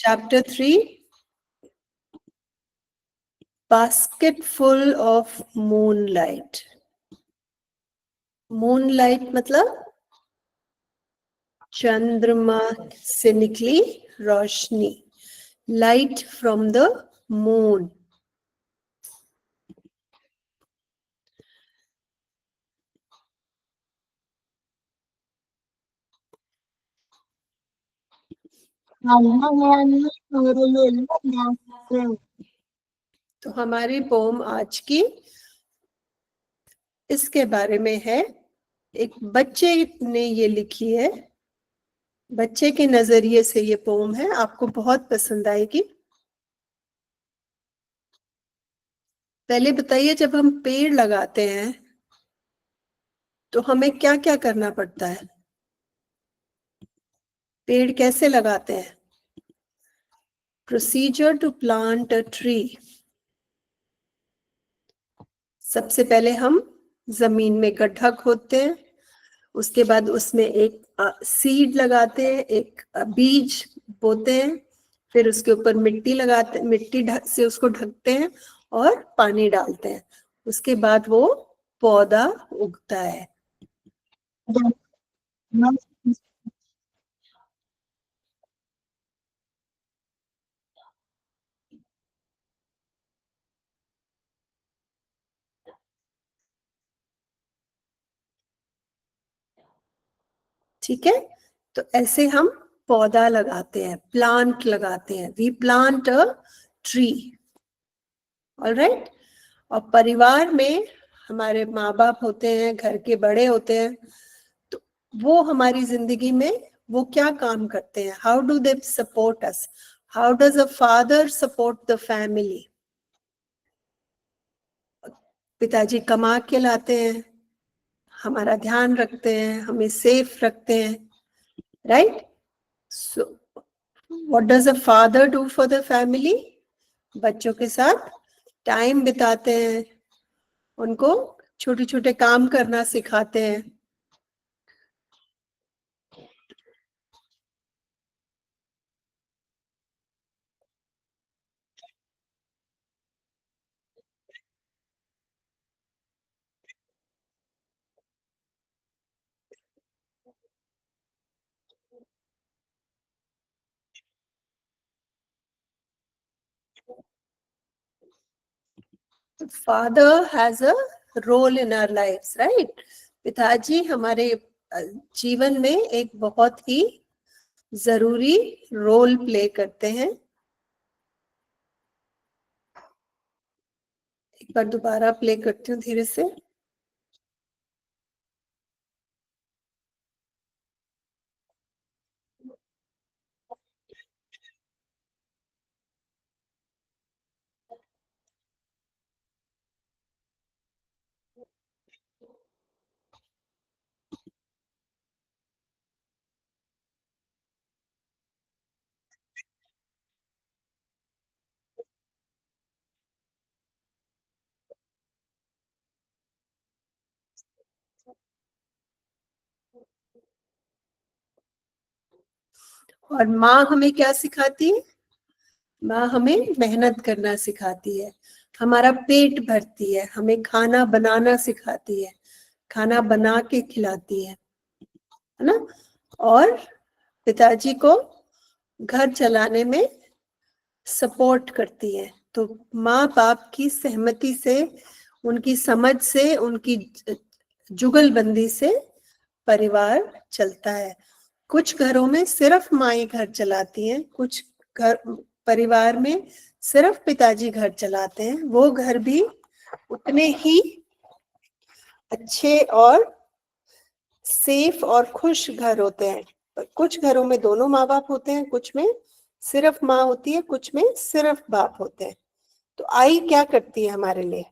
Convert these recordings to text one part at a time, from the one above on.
Chapter 3, Basket full of moonlight. Moonlight मतलब चंद्रमा से निकली रोशनी. Light from the moon. तो हमारी पोम आज की इसके बारे में है. एक बच्चे ने ये लिखी है. बच्चे के नजरिए से ये पोम है. आपको बहुत पसंद आएगी. पहले बताइए, जब हम पेड़ लगाते हैं तो हमें क्या क्या करना पड़ता है? पेड़ कैसे लगाते हैं? Procedure to plant a tree. सबसे पहले हम जमीन में गड्ढा खोदते हैं. उसके बाद उसमें एक सीड लगाते हैं, एक बीज बोते हैं. फिर उसके ऊपर मिट्टी लगाते, मिट्टी से उसको ढकते हैं और पानी डालते हैं. उसके बाद वो पौधा उगता है. ठीक है. तो ऐसे हम पौधा लगाते हैं, प्लांट लगाते हैं. We plant a tree. Alright. और परिवार में हमारे माँ बाप होते हैं, घर के बड़े होते हैं. तो वो हमारी जिंदगी में वो क्या काम करते हैं? How do they support us? How does a father support the family? पिताजी कमा के लाते हैं, हमारा ध्यान रखते हैं, हमें सेफ रखते हैं. Right. So what does a father do for the family? बच्चों के साथ टाइम बिताते हैं, उनको छोटे छोटे काम करना सिखाते हैं. Father has a role in our lives, right? पिताजी हमारे जीवन में एक बहुत ही जरूरी रोल प्ले करते हैं. एक बार दोबारा प्ले करती हूँ धीरे से. और माँ हमें क्या सिखाती है? माँ हमें मेहनत करना सिखाती है, हमारा पेट भरती है, हमें खाना बनाना सिखाती है, खाना बना के खिलाती है ना. और पिताजी को घर चलाने में सपोर्ट करती है. तो माँ बाप की सहमति से, उनकी समझ से, उनकी जुगलबंदी से परिवार चलता है. कुछ घरों में सिर्फ माएं घर चलाती हैं, कुछ घर परिवार में सिर्फ पिताजी घर चलाते हैं. वो घर भी उतने ही अच्छे और सेफ और खुश घर होते हैं. कुछ घरों में दोनों माँ बाप होते हैं, कुछ में सिर्फ माँ होती है, कुछ में सिर्फ बाप होते हैं. तो आई क्या करती है हमारे लिए?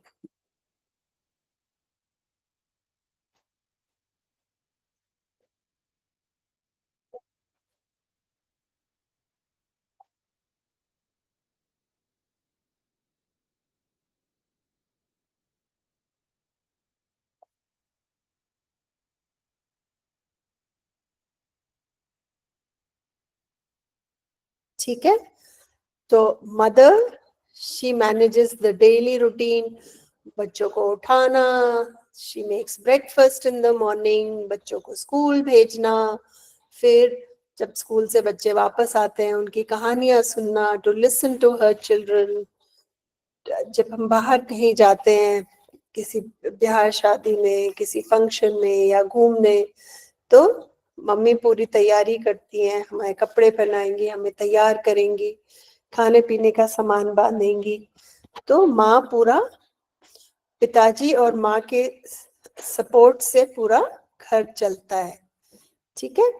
ठीक है. तो mother she manages the daily routine, बच्चों को उठाना, she makes breakfast in the morning, बच्चों को स्कूल भेजना, फिर जब स्कूल से बच्चे वापस आते हैं उनकी कहानियां सुनना, to listen to her children. जब हम बाहर कहीं जाते हैं, किसी ब्याह शादी में, किसी फंक्शन में या घूमने, तो मम्मी पूरी तैयारी करती हैं, हमारे कपड़े पहनाएंगी, हमें तैयार करेंगी, खाने पीने का सामान बांधेंगी। तो माँ पूरा, पिताजी और माँ के सपोर्ट से पूरा घर चलता है, ठीक है।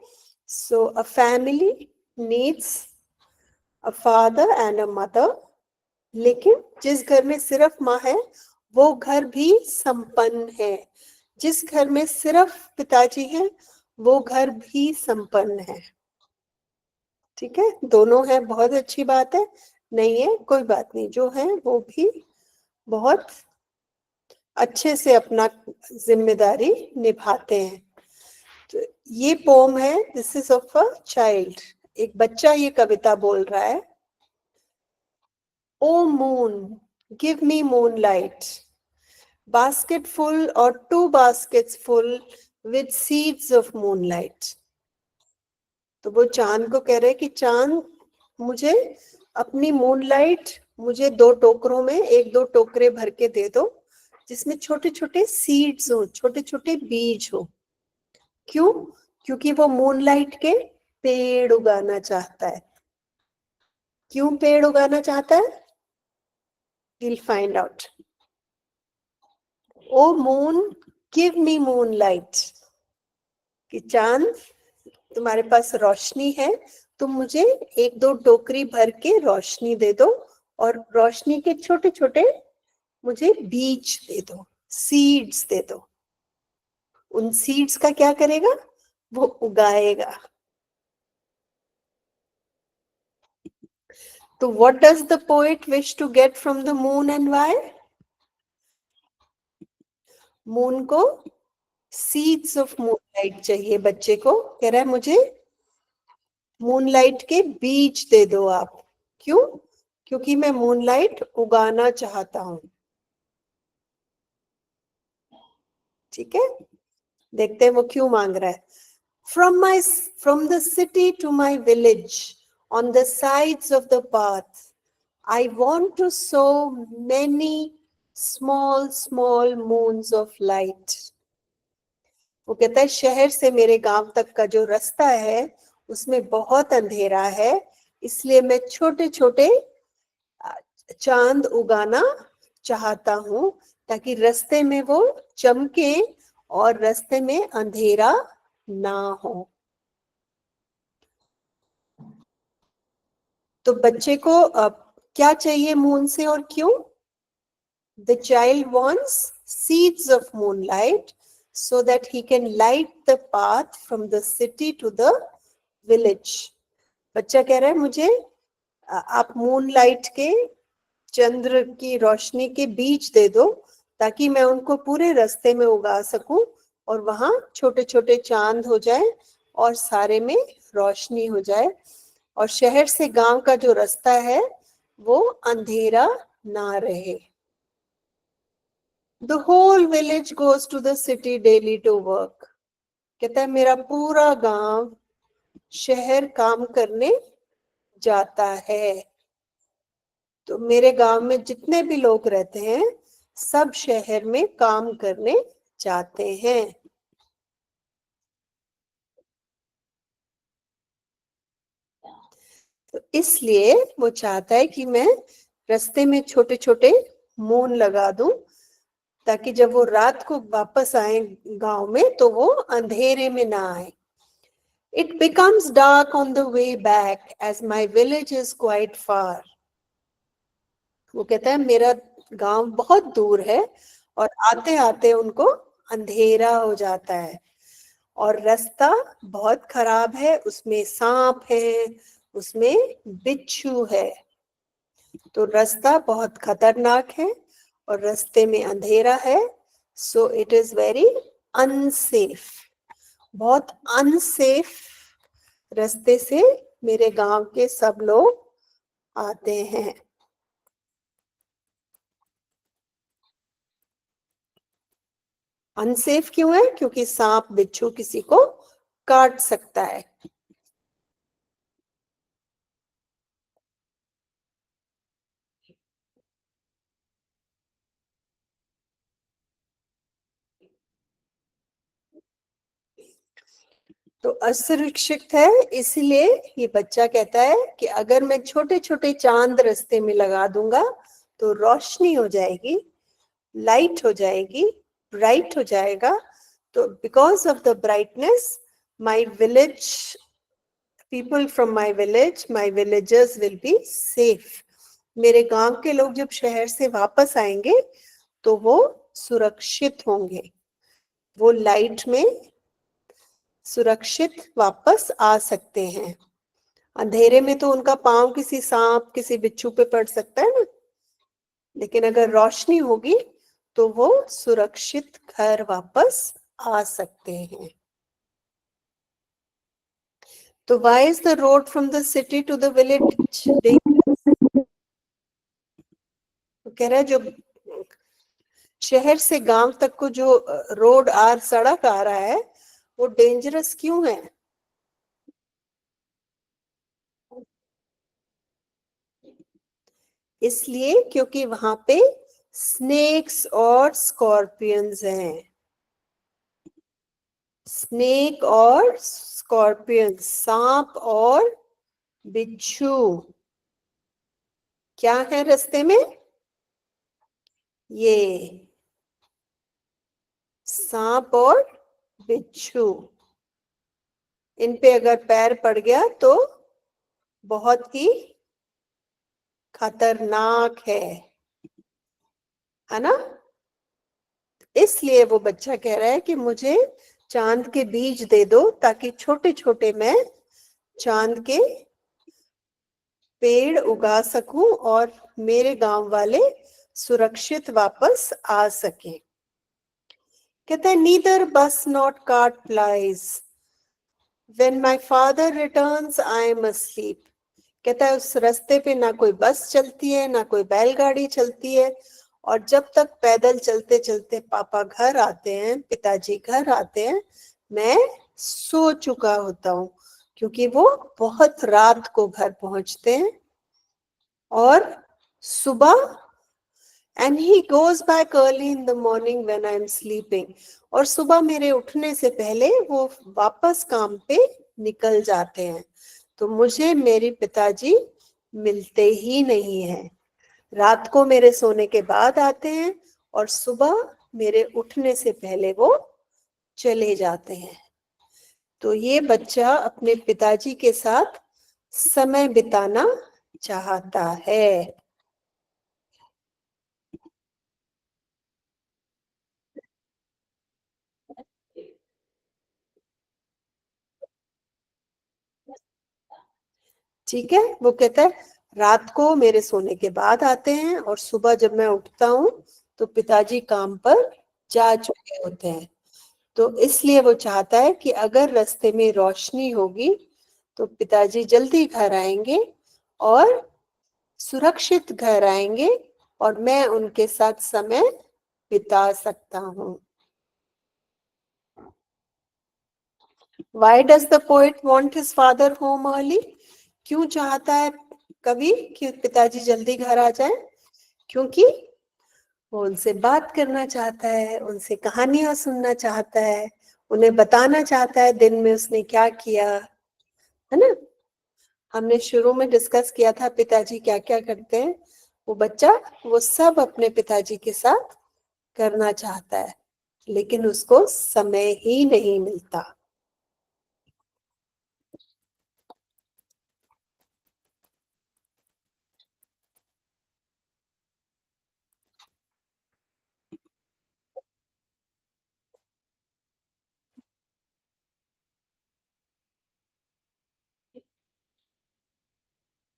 So a family needs a father and a mother, लेकिन जिस घर में सिर्फ माँ है वो घर भी संपन्न है, जिस घर में सिर्फ पिताजी है वो घर भी संपन्न है, ठीक है। दोनों है, बहुत अच्छी बात है, नहीं है कोई बात नहीं, जो है वो भी बहुत अच्छे से अपना जिम्मेदारी निभाते हैं। तो ये पोम है, this is of a child, एक बच्चा ये कविता बोल रहा है। O moon give me moonlight, basket full or 2 baskets full with seeds of moonlight। तो वो चांद को कह रहे कि चांद मुझे अपनी मूनलाइट, मुझे 2 टोकरों में 1-2 टोकरे भर के दे दो जिसमें छोटे छोटे सीड्स हो, छोटे छोटे बीज हो। क्यों? क्योंकि वो मूनलाइट के पेड़ उगाना चाहता है। क्यों पेड़ उगाना चाहता है? We'll find out। O moon give me moonlight, कि चांद तुम्हारे पास रोशनी है, तुम मुझे 1-2 टोकरी भर के रोशनी दे दो और रोशनी के छोटे छोटे मुझे बीज दे दो, सीड्स दे दो। उन सीड्स का क्या करेगा? वो उगाएगा। तो what does the poet wish to get from the moon and why? Moon को सीड्स ऑफ मूनलाइट चाहिए, बच्चे को कह रहा है मुझे मूनलाइट के बीज दे दो आप। क्यों? क्योंकि मैं मूनलाइट उगाना चाहता हूं, ठीक है। देखते हैं वो क्यों मांग रहा है। From the city to my village, on the sides of the path, I want to sow many small moons of light। वो कहता है शहर से मेरे गांव तक का जो रास्ता है उसमें बहुत अंधेरा है, इसलिए मैं छोटे छोटे चांद उगाना चाहता हूं ताकि रास्ते में वो चमके और रास्ते में अंधेरा ना हो। तो बच्चे को क्या चाहिए मून से और क्यों? The child wants seeds of moonlight so that he can light the path from the city to the village। बच्चा कह रहा है मुझे आप मूनलाइट के, चंद्र की रोशनी के बीज दे दो ताकि मैं उनको पूरे रास्ते में उगा सकूं और वहां छोटे छोटे चांद हो जाए और सारे में रोशनी हो जाए और शहर से गांव का जो रास्ता है वो अंधेरा ना रहे। The whole village goes to the city daily to work। कहता है मेरा पूरा गांव शहर काम करने जाता है। तो मेरे गांव में जितने भी लोग रहते हैं सब शहर में काम करने जाते हैं। तो इसलिए वो चाहता है कि मैं रास्ते में छोटे छोटे मून लगा दूं ताकि जब वो रात को वापस आए गांव में तो वो अंधेरे में ना आए। It becomes dark on the way back as my village is quite far। वो कहता है मेरा गांव बहुत दूर है और आते आते उनको अंधेरा हो जाता है और रास्ता बहुत खराब है, उसमें सांप है, उसमें बिच्छू है। तो रास्ता बहुत खतरनाक है और रास्ते में अंधेरा है। So it is very unsafe, बहुत अनसेफ रास्ते से मेरे गांव के सब लोग आते हैं। अनसेफ क्यों है? क्योंकि सांप बिच्छू किसी को काट सकता है। तो असुरक्षित है, इसलिए ये बच्चा कहता है कि अगर मैं छोटे छोटे चांद रास्ते में लगा दूंगा तो रोशनी हो जाएगी, लाइट हो जाएगी, ब्राइट हो जाएगा। तो because of the brightness my village, people from my village, my villagers will be safe. मेरे गांव के लोग जब शहर से वापस आएंगे तो वो सुरक्षित होंगे, वो लाइट में सुरक्षित वापस आ सकते हैं। अंधेरे में तो उनका पांव किसी सांप किसी बिच्छू पे पड़ सकता है ना, लेकिन अगर रोशनी होगी तो वो सुरक्षित घर वापस आ सकते हैं। तो why is the road from the city to the village dangerous? तो कह रहा है जो शहर से गांव तक को जो रोड सड़क आ रहा है वो डेंजरस क्यों है? इसलिए क्योंकि वहां पे स्नेक्स और स्कॉर्पियंस हैं। स्नेक और स्कॉर्पियन, सांप और बिच्छू क्या है रास्ते में? ये सांप और बिच्छू, इन पे अगर पैर पड़ गया तो बहुत ही खतरनाक है ना? इसलिए वो बच्चा कह रहा है कि मुझे चांद के बीज दे दो ताकि छोटे छोटे मैं चांद के पेड़ उगा सकूं और मेरे गांव वाले सुरक्षित वापस आ सके। कहता है नीदर बस not cart flies, when my father returns I am asleep. कहता है उस रास्ते पे ना कोई बस चलती है ना कोई बैलगाड़ी चलती है, और जब तक पैदल चलते चलते पापा घर आते हैं, पिताजी घर आते हैं, मैं सो चुका होता हूँ, क्योंकि वो बहुत रात को घर पहुंचते हैं। और सुबह and he goes back early in the morning when I am sleeping, और सुबह मेरे उठने से पहले वो वापस काम पे निकल जाते हैं। तो मुझे मेरे पिताजी मिलते ही नहीं है, रात को मेरे सोने के बाद आते हैं और सुबह मेरे उठने से पहले वो चले जाते हैं। तो ये बच्चा अपने पिताजी के साथ समय बिताना चाहता है। ठीक है, वो कहता है रात को मेरे सोने के बाद आते हैं और सुबह जब मैं उठता हूँ तो पिताजी काम पर जा चुके होते हैं। तो इसलिए वो चाहता है कि अगर रास्ते में रोशनी होगी तो पिताजी जल्दी घर आएंगे और सुरक्षित घर आएंगे और मैं उनके साथ समय बिता सकता हूँ। Why does the poet want his father home early? क्यों चाहता है कवि कि पिताजी जल्दी घर आ जाए? क्योंकि वो उनसे बात करना चाहता है, उनसे कहानियां सुनना चाहता है, उन्हें बताना चाहता है दिन में उसने क्या किया, है ना? हमने शुरू में डिस्कस किया था पिताजी क्या क्या करते हैं। वो बच्चा वो सब अपने पिताजी के साथ करना चाहता है, लेकिन उसको समय ही नहीं मिलता।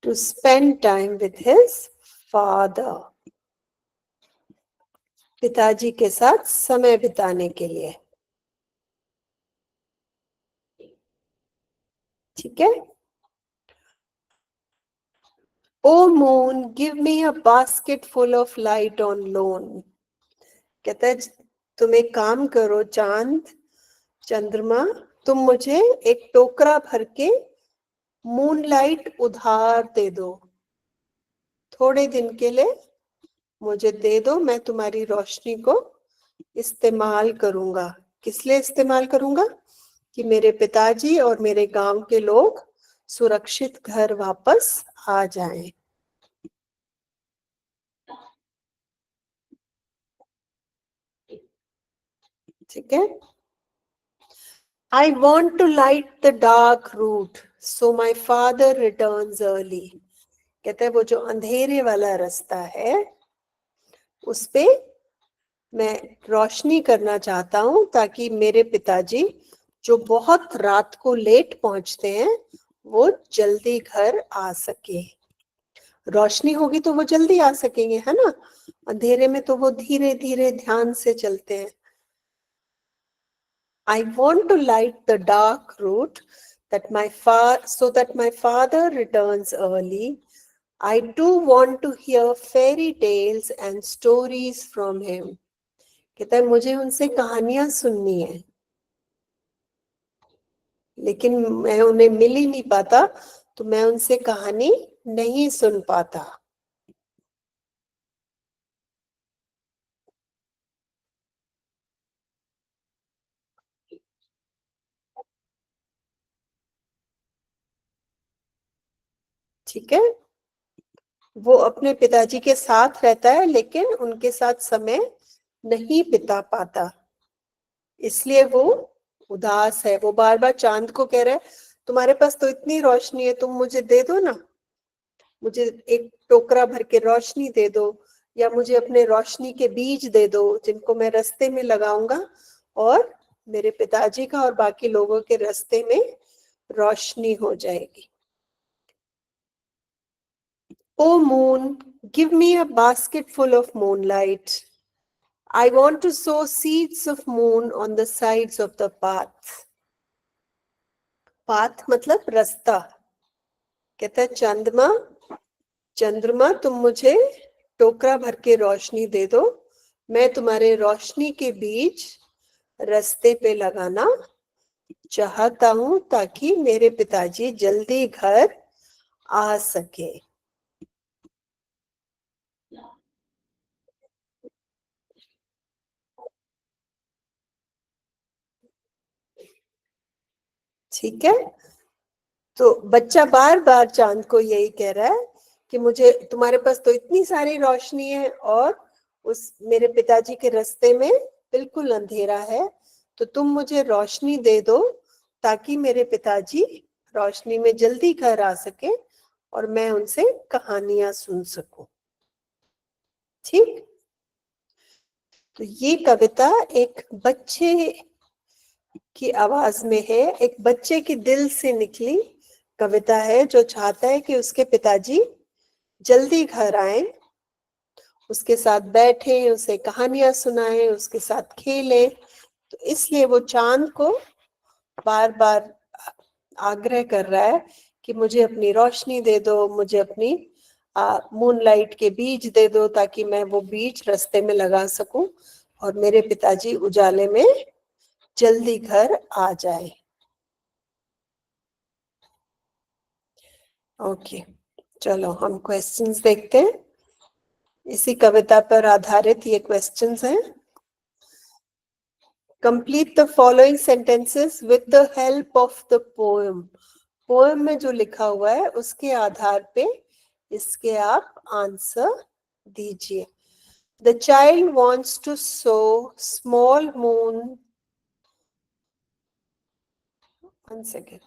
To spend time with his father, पिताजी के साथ समय बिताने के लिए। ठीक है, O moon give me a basket full of light on loan. कहता है तुम एक काम करो चांद, चंद्रमा, तुम मुझे एक टोकरा भर के मूनलाइट उधार दे दो, थोड़े दिन के लिए मुझे दे दो, मैं तुम्हारी रोशनी को इस्तेमाल करूंगा। किस लिए इस्तेमाल करूंगा? कि मेरे पिताजी और मेरे गांव के लोग सुरक्षित घर वापस आ जाएं। ठीक है। I want to light the dark route so my father returns early। कहते हैं वो जो अंधेरे वाला रास्ता है उस पे मैं रोशनी करना चाहता हूं ताकि मेरे पिताजी जो बहुत रात को लेट पहुंचते हैं वो जल्दी घर आ सके। रोशनी होगी तो वो जल्दी आ सकेंगे, है ना? अंधेरे में तो वो धीरे धीरे ध्यान से चलते हैं। I want to light the dark route so that my father returns early. I too want to hear fairy tales and stories from him। कहता है मुझे उनसे कहानियां सुननी है, लेकिन मैं उन्हें मिल ही नहीं पाता, तो मैं उनसे कहानी नहीं सुन पाता। ठीक है। वो अपने पिताजी के साथ रहता है लेकिन उनके साथ समय नहीं बिता पाता, इसलिए वो उदास है। वो बार बार चांद को कह रहा है तुम्हारे पास तो इतनी रोशनी है, तुम मुझे दे दो ना, मुझे एक टोकरा भर के रोशनी दे दो, या मुझे अपने रोशनी के बीज दे दो जिनको मैं रास्ते में लगाऊंगा और मेरे पिताजी का और बाकी लोगों के रास्ते में रोशनी हो जाएगी। O moon give me a basket full of moonlight. I want to sow seeds of moon on the sides of the path। Path मतलब रास्ता। कहता है चंद्रमा, चंद्रमा तुम मुझे टोकरा भर के रोशनी दे दो, मैं तुम्हारे रोशनी के बीज रास्ते पे लगाना चाहता हूं ताकि मेरे पिताजी जल्दी घर आ सके। ठीक है। तो बच्चा बार बार चांद को यही कह रहा है कि मुझे, तुम्हारे पास तो इतनी सारी रोशनी है और उस मेरे पिताजी के रास्ते में बिल्कुल अंधेरा है, तो तुम मुझे रोशनी दे दो ताकि मेरे पिताजी रोशनी में जल्दी घर आ सके और मैं उनसे कहानियां सुन सकूं। ठीक। तो ये कविता एक बच्चे की आवाज में है, एक बच्चे के दिल से निकली कविता है जो चाहता है कि उसके पिताजी जल्दी घर आए, उसके साथ बैठे, उसे कहानियां सुनाए, उसके साथ खेले। तो इसलिए वो चांद को बार बार आग्रह कर रहा है कि मुझे अपनी रोशनी दे दो, मुझे अपनी मूनलाइट के बीज दे दो ताकि मैं वो बीज रास्ते में लगा सकूं और मेरे पिताजी उजाले में जल्दी घर आ जाए। ओके, चलो हम क्वेश्चंस देखते हैं। इसी कविता पर आधारित ये क्वेश्चंस हैं। Complete the following sentences with the help of the poem. Poem में जो लिखा हुआ है उसके आधार पे इसके आप आंसर दीजिए। The child wants to sow small moon, 1 second।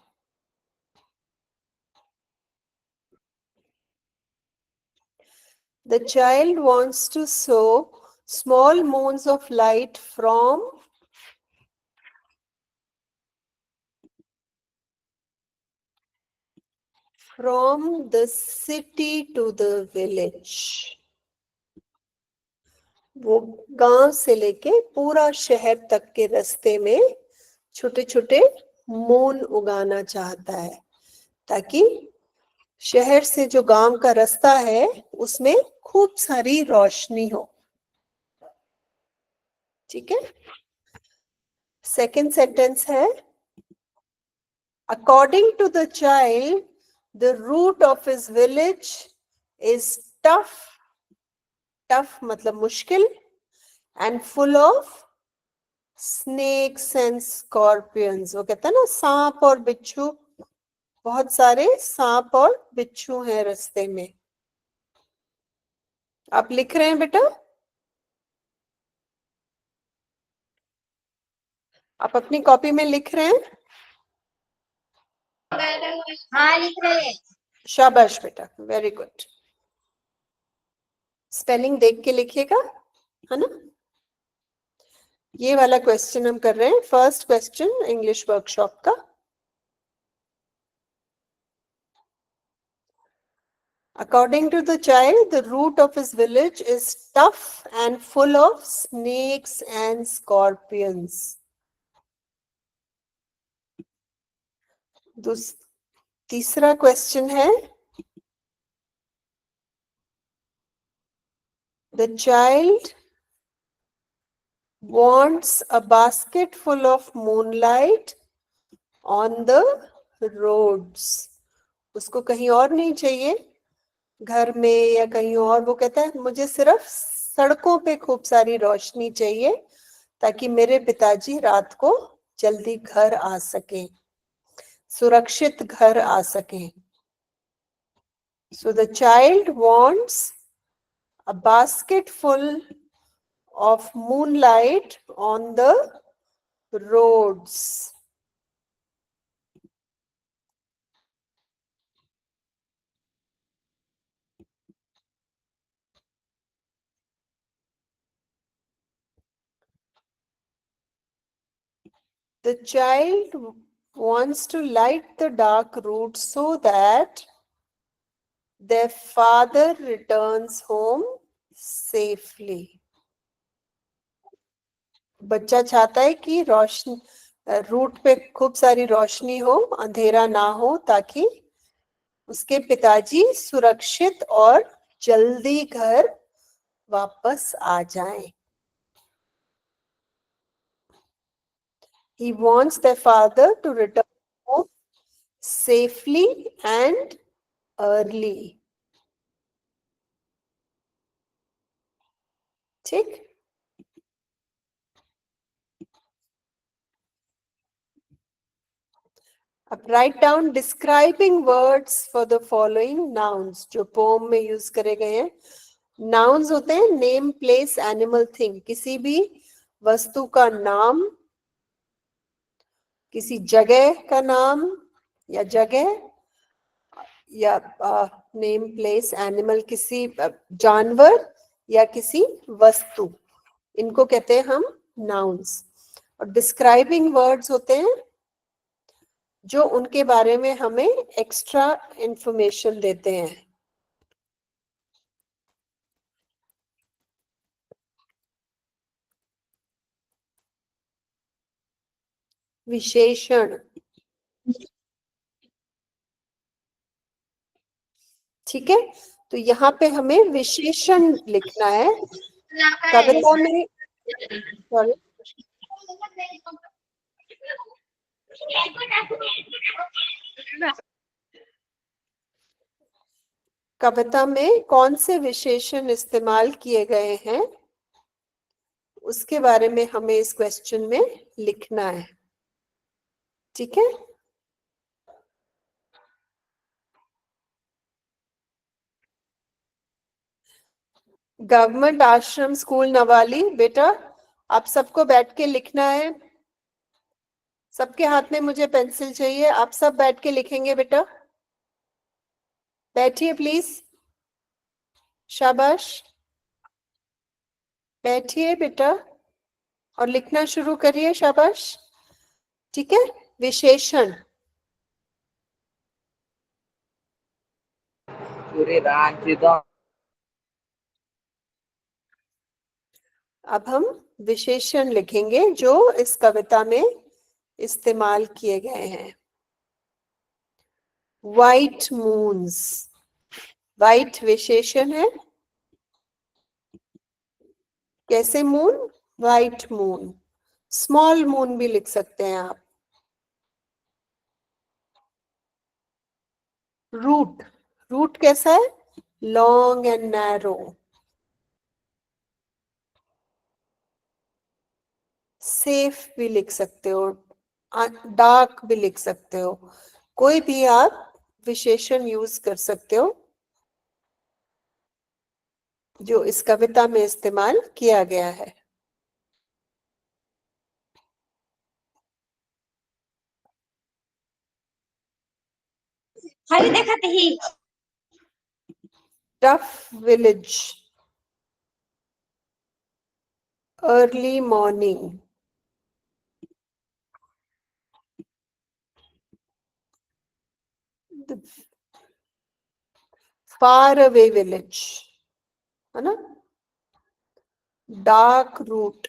The child wants to sow small moons of light from the city to the village। वो गांव से लेके पूरा शहर तक के रास्ते में छोटे छोटे मून उगाना चाहता है ताकि शहर से जो गांव का रास्ता है उसमें खूब सारी रोशनी हो। ठीक है। सेकंड सेंटेंस है, according to the child the route of his village is tough, tough मतलब मुश्किल, and full of snakes and scorpions. वो कहता है ना सांप और बिच्छू, बहुत सारे सांप और बिच्छू हैं रास्ते में। आप लिख रहे हैं बेटा? आप अपनी कॉपी में लिख रहे हैं? हाँ लिख रहे हैं। शाबाश बेटा, वेरी गुड। स्पेलिंग देख के लिखिएगा, है ना। ये वाला क्वेश्चन हम कर रहे हैं, फर्स्ट क्वेश्चन इंग्लिश वर्कशॉप का। According to the child, the route of his village is tough and full of snakes and scorpions. तीसरा क्वेश्चन है, the child wants a basket full of moonlight on the roads. उसको कहीं और नहीं चाहिए, घर में या कहीं और। वो कहता है मुझे सिर्फ सड़कों पे खूब सारी रोशनी चाहिए ताकि मेरे पिताजी रात को जल्दी घर आ सके, सुरक्षित घर आ सके। So the child wants a basket full of moonlight on the roads. The child wants to light the dark route so that their father returns home safely. बच्चा चाहता है कि रोशनी रूट पे खूब सारी रोशनी हो, अंधेरा ना हो, ताकि उसके पिताजी सुरक्षित और जल्दी घर वापस आ जाएं। He wants their father to return home safely and early. ठीक। अब write down describing words for the following nouns, जो पोम में यूज करे गए हैं। नाउन्स होते हैं नेम, प्लेस, एनिमल, थिंग। किसी भी वस्तु का नाम, किसी जगह का नाम या जगह, या नेम, प्लेस, एनिमल, किसी जानवर या किसी वस्तु, इनको कहते हैं हम नाउन्स। और डिस्क्राइबिंग वर्ड्स होते हैं जो उनके बारे में हमें एक्स्ट्रा इंफॉर्मेशन देते हैं। विशेषण, ठीक है। तो यहाँ पे हमें विशेषण लिखना है। कविता में, सॉरी, कविता में कौन से विशेषण इस्तेमाल किए गए हैं उसके बारे में हमें इस क्वेश्चन में लिखना है। ठीक है। गवर्नमेंट आश्रम स्कूल नवाली, बेटा आप सबको बैठ के लिखना है। सबके हाथ में मुझे पेंसिल चाहिए, आप सब बैठ के लिखेंगे बेटा। बैठिए प्लीज, शाबाश, बैठिए बेटा और लिखना शुरू करिए, शाबाश। ठीक है। विशेषण, अब हम विशेषण लिखेंगे जो इस कविता में इस्तेमाल किए गए हैं। व्हाइट मून्स, व्हाइट विशेषण है, कैसे moon, white moon, small moon भी लिख सकते हैं आप। रूट, रूट कैसा है, लॉन्ग एंड नैरो। सेफ भी लिख सकते हो, डार्क भी लिख सकते हो, कोई भी आप विशेषण यूज कर सकते हो जो इस कविता में इस्तेमाल किया गया है। हरी देखत ही tough village, early morning, far away village, है ना, डार्क रूट।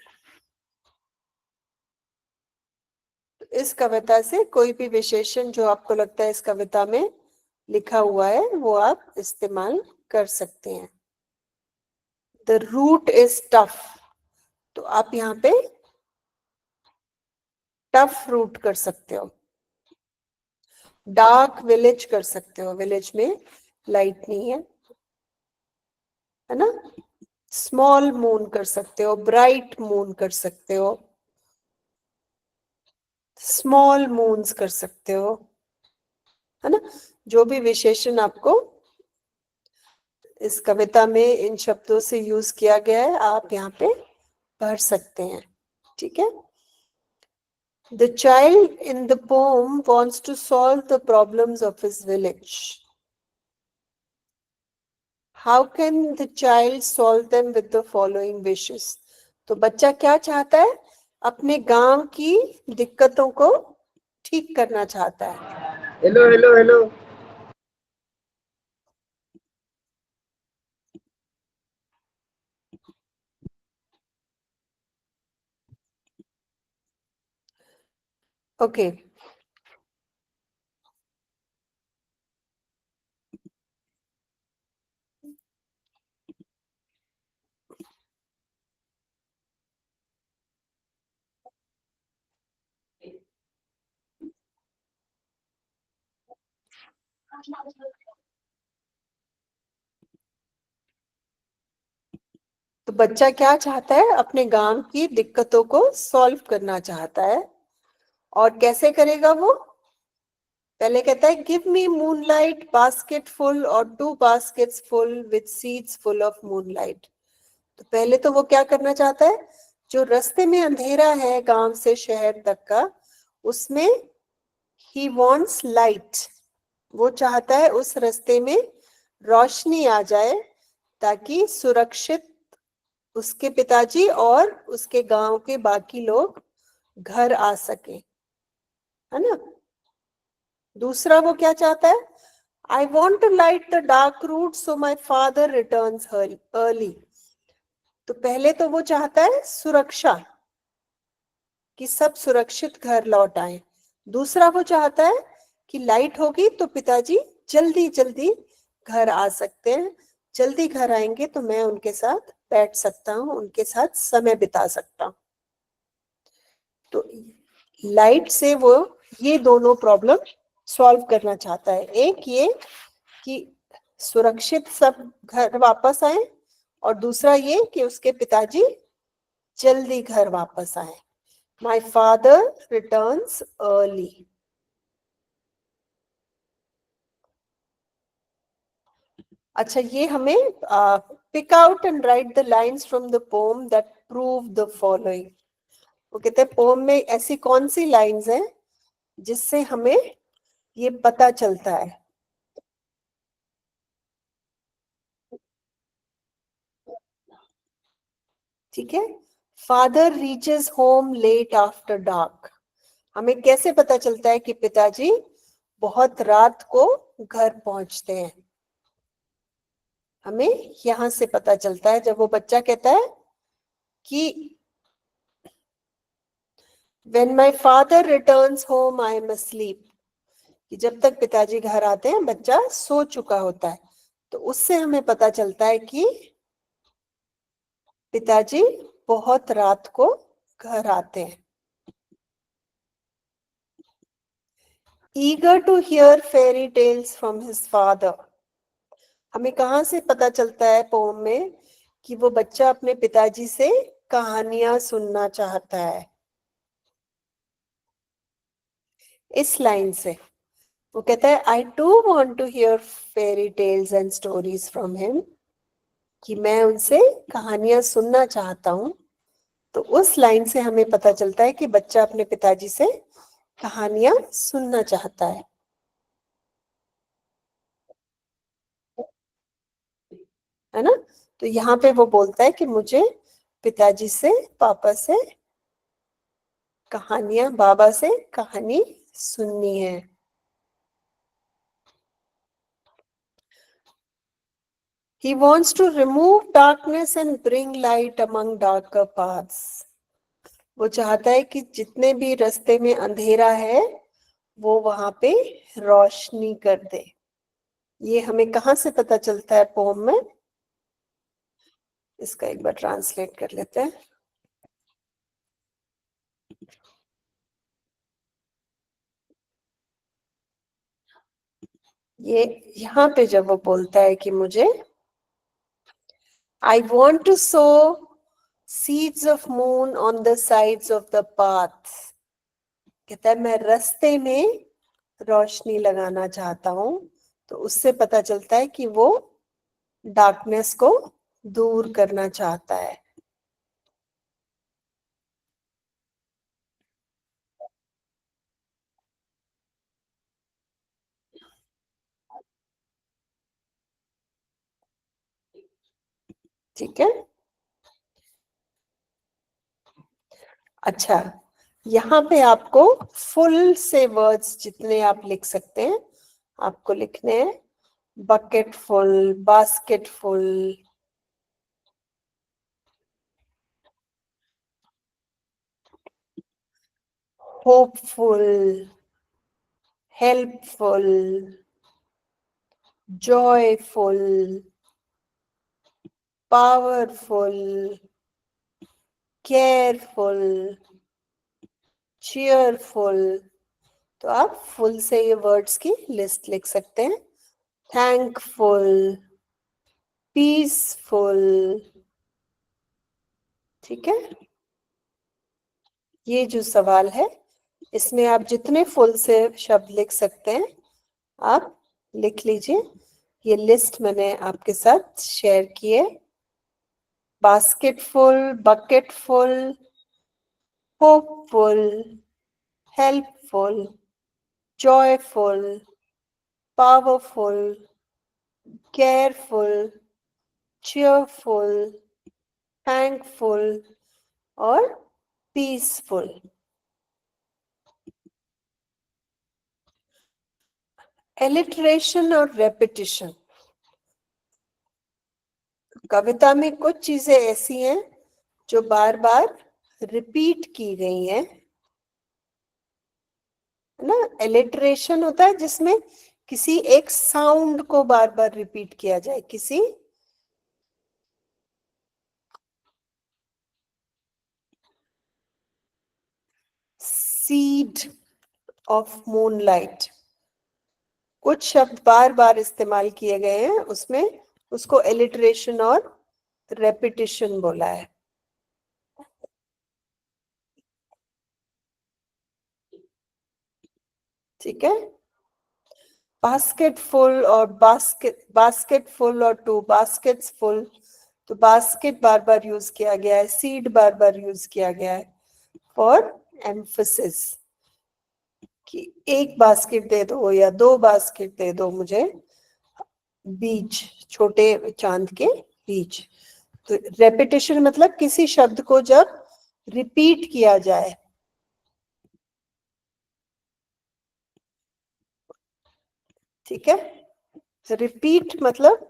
इस कविता से कोई भी विशेषण जो आपको लगता है इस कविता में लिखा हुआ है वो आप इस्तेमाल कर सकते हैं। द रूट इज टफ, तो आप यहाँ पे टफ रूट कर सकते हो। डार्क विलेज कर सकते हो, विलेज में लाइट नहीं है ना। स्मॉल मून कर सकते हो, ब्राइट मून कर सकते हो, स्मॉल मून्स कर सकते हो, है ना। जो भी विशेषण आपको इस कविता में इन शब्दों से यूज किया गया है आप यहाँ पे पढ़ सकते हैं, ठीक है। The child in the poem wants to solve the problems of his village. How can the child solve them with the following wishes? तो बच्चा क्या चाहता है, अपने गांव की दिक्कतों को ठीक करना चाहता है। Hello hello hello. ओके, तो बच्चा क्या चाहता है, अपने गांव की दिक्कतों को सॉल्व करना चाहता है। और कैसे करेगा वो, पहले कहता है give me moonlight basket full और 2 baskets full with seeds full of moonlight. तो पहले तो वो क्या करना चाहता है, जो रास्ते में अंधेरा है गांव से शहर तक का, उसमें ही वॉन्ट्स लाइट, वो चाहता है उस रास्ते में रोशनी आ जाए ताकि सुरक्षित उसके पिताजी और उसके गांव के बाकी लोग घर आ सके, है ना। दूसरा वो क्या चाहता है, I want to light the dark route so my father returns early. तो पहले तो वो चाहता है सुरक्षा, कि सब सुरक्षित घर लौट आए। दूसरा वो चाहता है कि लाइट होगी तो पिताजी जल्दी जल्दी घर आ सकते हैं, जल्दी घर आएंगे तो मैं उनके साथ बैठ सकता हूँ, उनके साथ समय बिता सकता हूँ। तो लाइट से वो ये दोनों प्रॉब्लम सॉल्व करना चाहता है, एक ये कि सुरक्षित सब घर वापस आए, और दूसरा ये कि उसके पिताजी जल्दी घर वापस आए। My father returns early. अच्छा, ये हमें pick out and write the lines from the poem that prove the following. वो कहते हैं पोम में ऐसी कौन सी लाइंस हैं जिससे हमें ये पता चलता है। ठीक है, father reaches home late after dark, हमें कैसे पता चलता है कि पिताजी बहुत रात को घर पहुंचते हैं, हमें यहां से पता चलता है जब वो बच्चा कहता है कि When my father returns home, I am asleep. कि जब तक पिताजी घर आते हैं बच्चा सो चुका होता है, तो उससे हमें पता चलता है कि पिताजी बहुत रात को घर आते हैं। Eager to hear fairy tales from his father, हमें कहाँ से पता चलता है पोम में कि वो बच्चा अपने पिताजी से कहानियां सुनना चाहता है? इस लाइन से वो कहता है I too want to hear fairy tales and stories from him, कि मैं उनसे कहानियां सुनना चाहता हूं। तो उस लाइन से हमें पता चलता है कि बच्चा अपने पिताजी से कहानियां सुनना चाहता है ना? तो यहाँ पे वो बोलता है कि मुझे पिताजी से, पापा से कहानियां, बाबा से कहानी सुननी है। He wants to remove darkness and bring light among darker paths. वो चाहता है कि जितने भी रास्ते में अंधेरा है वो वहां पे रोशनी कर दे। ये हमें कहाँ से पता चलता है पोम में? इसका एक बार ट्रांसलेट कर लेते हैं। ये यहाँ पे जब वो बोलता है कि मुझे I want to sow seeds of moon on the sides of the path, कहता है मैं रास्ते में रोशनी लगाना चाहता हूं। तो उससे पता चलता है कि वो डार्कनेस को दूर करना चाहता है। ठीक है, अच्छा, यहाँ पे आपको फुल से वर्ड्स जितने आप लिख सकते हैं आपको लिखने हैं। Bucket full, basket full, hopeful, helpful, joyful, powerful, careful, cheerful. तो आप फुल से ये वर्ड्स की लिस्ट लिख सकते हैं। थैंकफुल, पीसफुल, ठीक है। ये जो सवाल है इसमें आप जितने फुल से शब्द लिख सकते हैं आप लिख लीजिए। ये लिस्ट मैंने आपके साथ शेयर की है। Basketful, bucketful, hopeful, helpful, joyful, powerful, careful, cheerful, thankful और peaceful। एलिट्रेशन और रेपिटिशन, कविता में कुछ चीजें ऐसी हैं जो बार बार रिपीट की गई हैं, है ना? एलिट्रेशन होता है जिसमें किसी एक साउंड को बार बार रिपीट किया जाए, किसी सीड ऑफ मूनलाइट, कुछ शब्द बार बार इस्तेमाल किए गए हैं उसमें, उसको एलिट्रेशन और रेपिटिशन बोला है। ठीक है, बास्केट फुल और बास्केट फुल और टू बास्केट्स फुल, तो बास्केट बार बार यूज किया गया है, सीड बार बार यूज किया गया है फॉर एम्फसिस, कि एक बास्केट दे दो या दो बास्केट दे दो मुझे, बीज, छोटे चांद के बीज। तो रेपिटेशन मतलब किसी शब्द को जब रिपीट किया जाए, ठीक है। रिपीट मतलब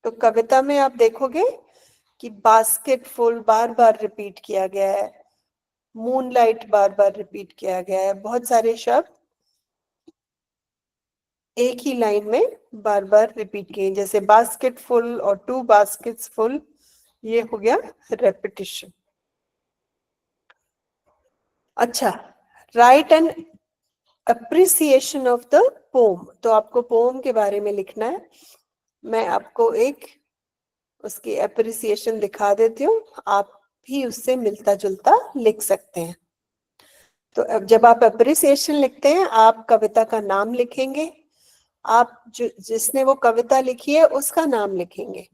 तो कविता में आप देखोगे कि बास्केट फुल बार बार रिपीट किया गया है, मूनलाइट बार बार रिपीट किया गया है, बहुत सारे शब्द एक ही लाइन में बार बार रिपीट किए, जैसे बास्केट फुल और 2 बास्केट्स फुल, ये हो गया रेपिटिशन। अच्छा, right an appreciation of the pome, तो आपको पोम के बारे में लिखना है। मैं आपको एक उसकी अप्रिसिएशन दिखा देती हूँ, आप भी उससे मिलता जुलता लिख सकते हैं। तो अब जब आप अप्रिसिएशन लिखते हैं, आप कविता का नाम लिखेंगे, आप जिसने वो कविता लिखी है उसका नाम लिखेंगे।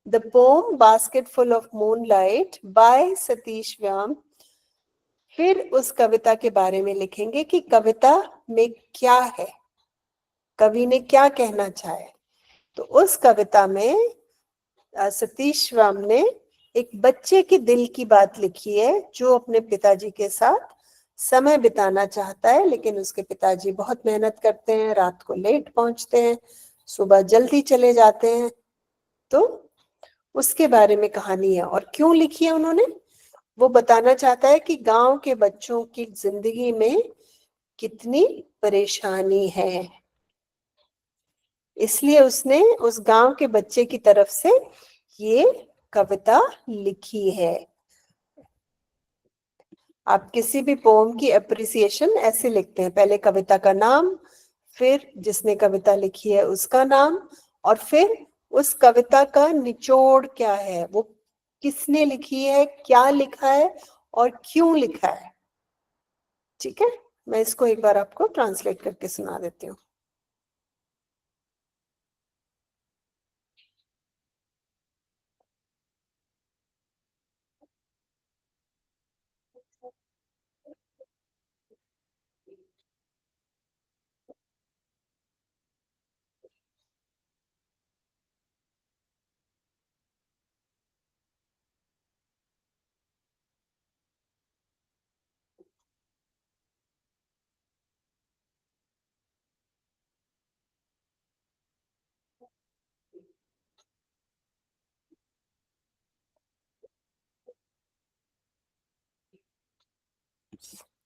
The poem basket full of moonlight by Satish Vyam, फिर उस कविता के बारे में लिखेंगे कि कविता में क्या है, कवि ने क्या कहना चाहे। तो उस कविता में सतीश व्याम ने एक बच्चे के दिल की बात लिखी है, जो अपने पिताजी के साथ समय बिताना चाहता है, लेकिन उसके पिताजी बहुत मेहनत करते हैं, रात को लेट पहुंचते हैं, सुबह जल्दी चले जाते हैं। तो उसके बारे में कहानी है, और क्यों लिखी है उन्होंने, वो बताना चाहता है कि गांव के बच्चों की जिंदगी में कितनी परेशानी है, इसलिए उसने उस गांव के बच्चे की तरफ से ये कविता लिखी है। आप किसी भी पोम की अप्रिसिएशन ऐसे लिखते हैं, पहले कविता का नाम, फिर जिसने कविता लिखी है उसका नाम, और फिर उस कविता का निचोड़ क्या है, वो किसने लिखी है, क्या लिखा है और क्यों लिखा है। ठीक है, मैं इसको एक बार आपको ट्रांसलेट करके सुना देती हूँ।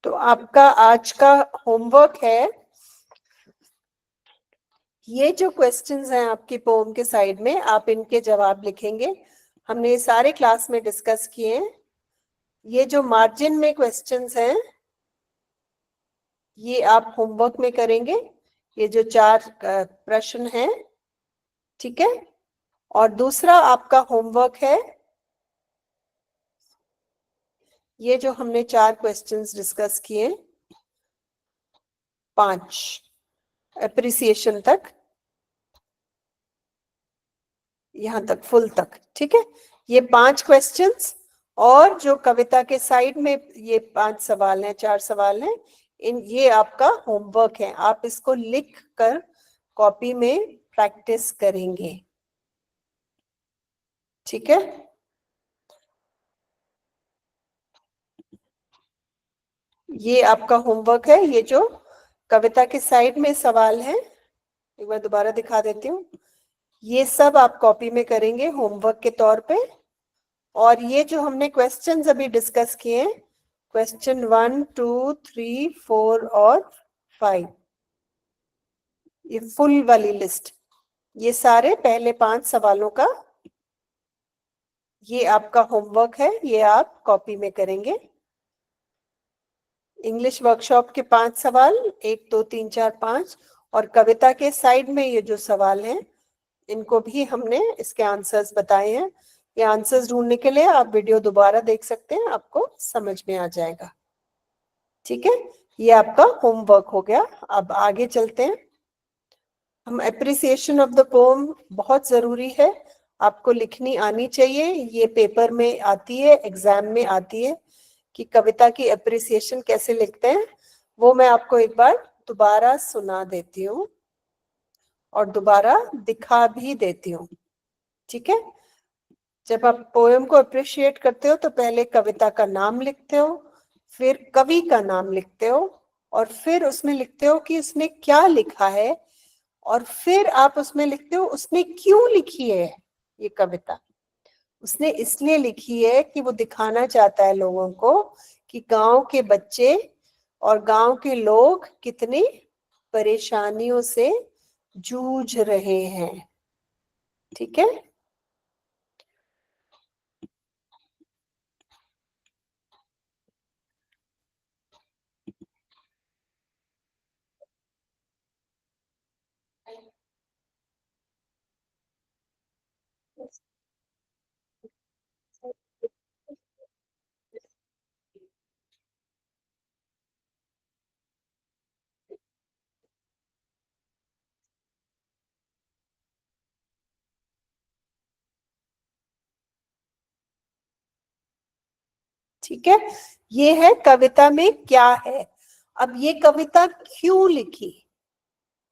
तो आपका आज का होमवर्क है, ये जो क्वेश्चंस हैं आपकी पोम के साइड में, आप इनके जवाब लिखेंगे। हमने सारे क्लास में डिस्कस किए हैं। ये जो मार्जिन में क्वेश्चंस हैं, ये आप होमवर्क में करेंगे, ये जो 4 प्रश्न हैं, ठीक है। और दूसरा आपका होमवर्क है, ये जो हमने 4 क्वेश्चंस डिस्कस किए, 5 अप्रिसिएशन तक, यहां तक फुल तक, ठीक है। ये 5 क्वेश्चंस और जो कविता के साइड में ये 5 सवाल हैं, 4 सवाल हैं, ये आपका होमवर्क है। आप इसको लिख कर कॉपी में प्रैक्टिस करेंगे, ठीक है। ये आपका होमवर्क है, ये जो कविता के साइड में सवाल है, एक बार दोबारा दिखा देती हूँ, ये सब आप कॉपी में करेंगे होमवर्क के तौर पे। और ये जो हमने क्वेश्चंस अभी डिस्कस किए हैं, क्वेश्चन 1, 2, 3, 4 और 5, ये फुल वाली लिस्ट, ये सारे पहले 5 सवालों का ये आपका होमवर्क है, ये आप कॉपी में करेंगे। इंग्लिश वर्कशॉप के 5 सवाल, 1, 2, 3, 4, 5, और कविता के साइड में ये जो सवाल हैं, इनको भी हमने इसके आंसर्स बताए हैं। ये आंसर्स ढूंढने के लिए आप वीडियो दोबारा देख सकते हैं, आपको समझ में आ जाएगा, ठीक है। ये आपका होमवर्क हो गया। अब आगे चलते हैं। हम एप्रिसिएशन ऑफ द पोम बहुत जरूरी है, आपको लिखनी आनी चाहिए, ये पेपर में आती है, एग्जाम में आती है कि कविता की एप्रिसिएशन कैसे लिखते हैं। वो मैं आपको एक बार दोबारा सुना देती हूँ और दोबारा दिखा भी देती हूँ, ठीक है। जब आप पोएम को अप्रिशिएट करते हो तो पहले कविता का नाम लिखते हो, फिर कवि का नाम लिखते हो, और फिर उसमें लिखते हो कि उसने क्या लिखा है, और फिर आप उसमें लिखते हो उसने क्यों लिखी है ये कविता। उसने इसलिए लिखी है कि वो दिखाना चाहता है लोगों को कि गांव के बच्चे और गांव के लोग कितनी परेशानियों से जूझ रहे हैं। ठीक है, ठीक है। ये है कविता में क्या है। अब ये कविता क्यों लिखी,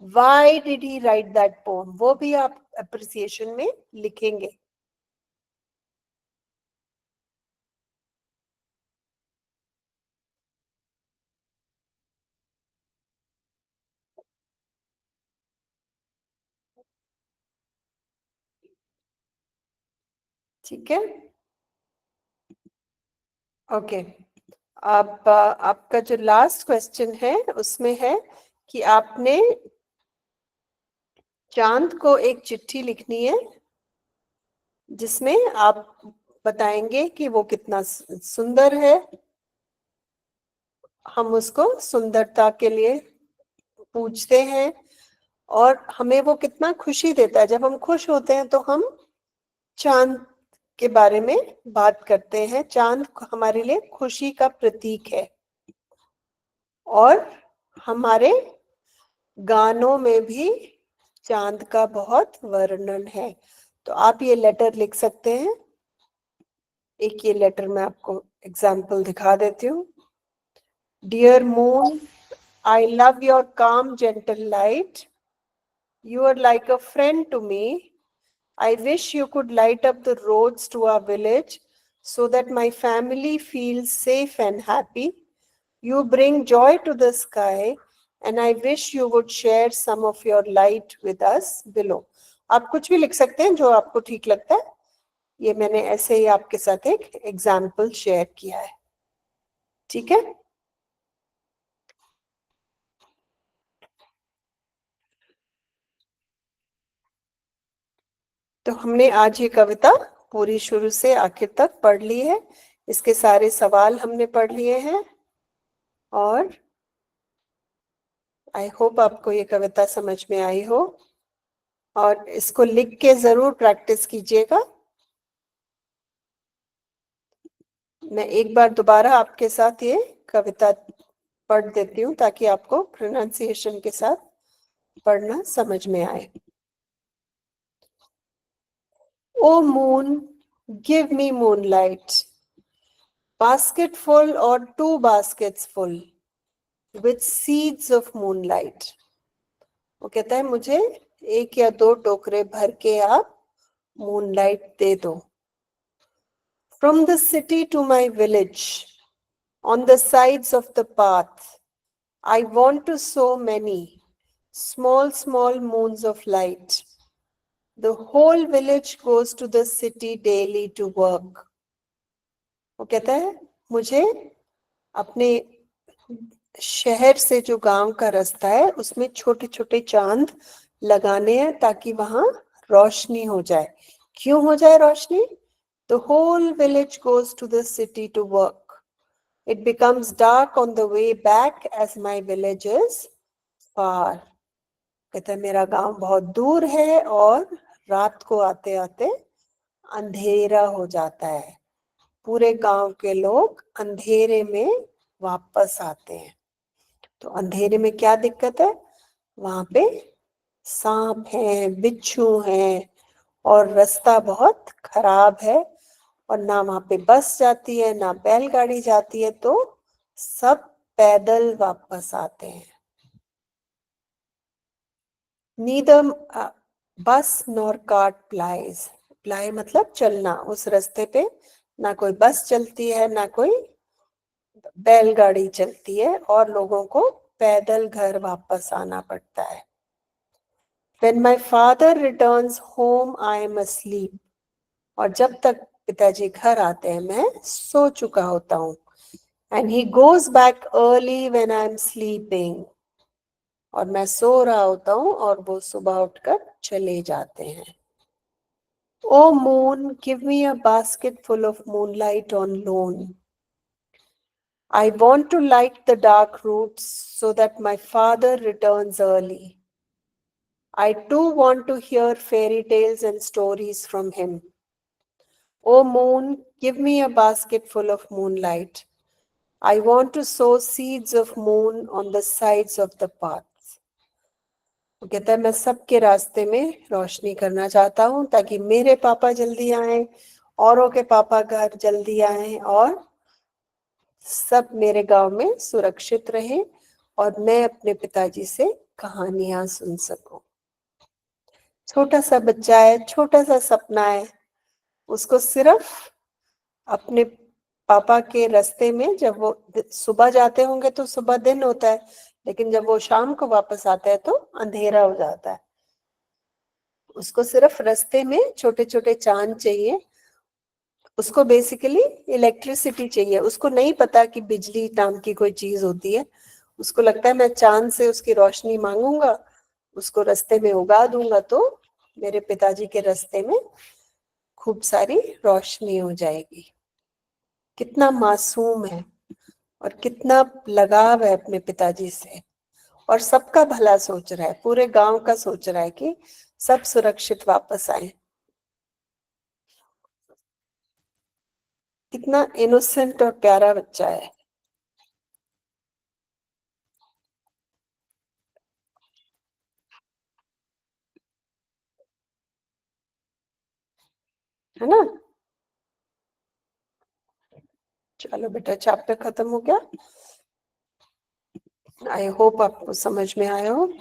why did he write that poem, वो भी आप अप्रिसिएशन में लिखेंगे। ठीक है, ओके। अब आपका जो लास्ट क्वेश्चन है उसमें है कि आपने चांद को एक चिट्ठी लिखनी है जिसमें आप बताएंगे कि वो कितना सुंदर है। हम उसको सुंदरता के लिए पूछते हैं और हमें वो कितना खुशी देता है। जब हम खुश होते हैं तो हम चांद के बारे में बात करते हैं। चांद हमारे लिए खुशी का प्रतीक है और हमारे गानों में भी चांद का बहुत वर्णन है। तो आप ये लेटर लिख सकते हैं। एक ये लेटर मैं आपको एग्जाम्पल दिखा देती हूँ। Dear moon, I love your calm gentle light. You are like a friend to me. I wish you could light up the roads to our village so that my family feels safe and happy. You bring joy to the sky and I wish you would share some of your light with us below. आप कुछ भी लिख सकते हैं जो आपको ठीक लगता है। ये मैंने ऐसे ही आपके साथ एक एग्जाम्पल शेयर किया है। ठीक है, तो हमने आज ये कविता पूरी शुरू से आखिर तक पढ़ ली है। इसके सारे सवाल हमने पढ़ लिए हैं और आई होप आपको ये कविता समझ में आई हो और इसको लिख के जरूर प्रैक्टिस कीजिएगा। मैं एक बार दोबारा आपके साथ ये कविता पढ़ देती हूँ ताकि आपको प्रोनाउंसिएशन के साथ पढ़ना समझ में आए। O moon, give me moonlight, basketful or 2 baskets full with seeds of moonlight. वो कहता है मुझे 1 या 2 टोकरे भर के आप मूनलाइट दे दो। From the city to my village, on the sides of the path, I want to sow many small, small moons of light. The whole village goes to the city daily to work. वो कहता है मुझे अपने शहर से जो गांव का रास्ता है उसमें छोटे छोटे चांद लगाने हैं ताकि वहां रोशनी हो जाए। क्यों हो जाए रोशनी? The whole village goes to the city to work. It becomes dark on the way back as my village is far. कहता है मेरा गांव बहुत दूर है और रात को आते आते अंधेरा हो जाता है। पूरे गांव के लोग अंधेरे में वापस आते हैं। तो अंधेरे में क्या दिक्कत है? वहां पे सांप है, बिच्छू है और रास्ता बहुत खराब है और ना वहां पे बस जाती है ना बैलगाड़ी जाती है, तो सब पैदल वापस आते हैं। नीदर बस नॉर कार्ट प्लाइज, प्लाई मतलब चलना। उस रास्ते पे ना कोई बस चलती है ना कोई बैलगाड़ी चलती है और लोगों को पैदल घर वापस आना पड़ता है। When my father returns home, I am asleep. और जब तक पिताजी घर आते हैं, मैं सो चुका होता हूँ। And he goes back early when I am sleeping, और मैं सो रहा होता हूँ और वो सुबह उठकर चले जाते हैं। O moon, give me a basket full of moonlight on loan. I want to light the dark roots so that my father returns early. I too want to hear fairy tales and stories from him. O moon, give me a basket full of moonlight. I want to sow seeds of moon on the sides of the paths. वो कहता है मैं सबके रास्ते में रोशनी करना चाहता हूँ ताकि मेरे पापा जल्दी आए, औरों के पापा घर जल्दी आए और सब मेरे गांव में सुरक्षित रहे और मैं अपने पिताजी से कहानियां सुन सकूं। छोटा सा बच्चा है, छोटा सा सपना है, उसको सिर्फ अपने पापा के रास्ते में, जब वो सुबह जाते होंगे तो सुबह दिन होता है, लेकिन जब वो शाम को वापस आता है तो अंधेरा हो जाता है। उसको सिर्फ रास्ते में छोटे छोटे चांद चाहिए, उसको बेसिकली इलेक्ट्रिसिटी चाहिए। उसको नहीं पता कि बिजली नाम की कोई चीज होती है, उसको लगता है मैं चांद से उसकी रोशनी मांगूंगा, उसको रास्ते में उगा दूंगा तो मेरे पिताजी के रास्ते में खूब सारी रोशनी हो जाएगी। कितना मासूम है और कितना लगाव है अपने पिताजी से, और सबका भला सोच रहा है, पूरे गांव का सोच रहा है कि सब सुरक्षित वापस आए। कितना इनोसेंट और प्यारा बच्चा है ना। चलो बेटा, चैप्टर खत्म हो गया। आई होप आपको समझ में आया हो।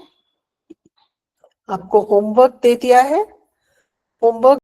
आपको होमवर्क दे दिया है, होमवर्क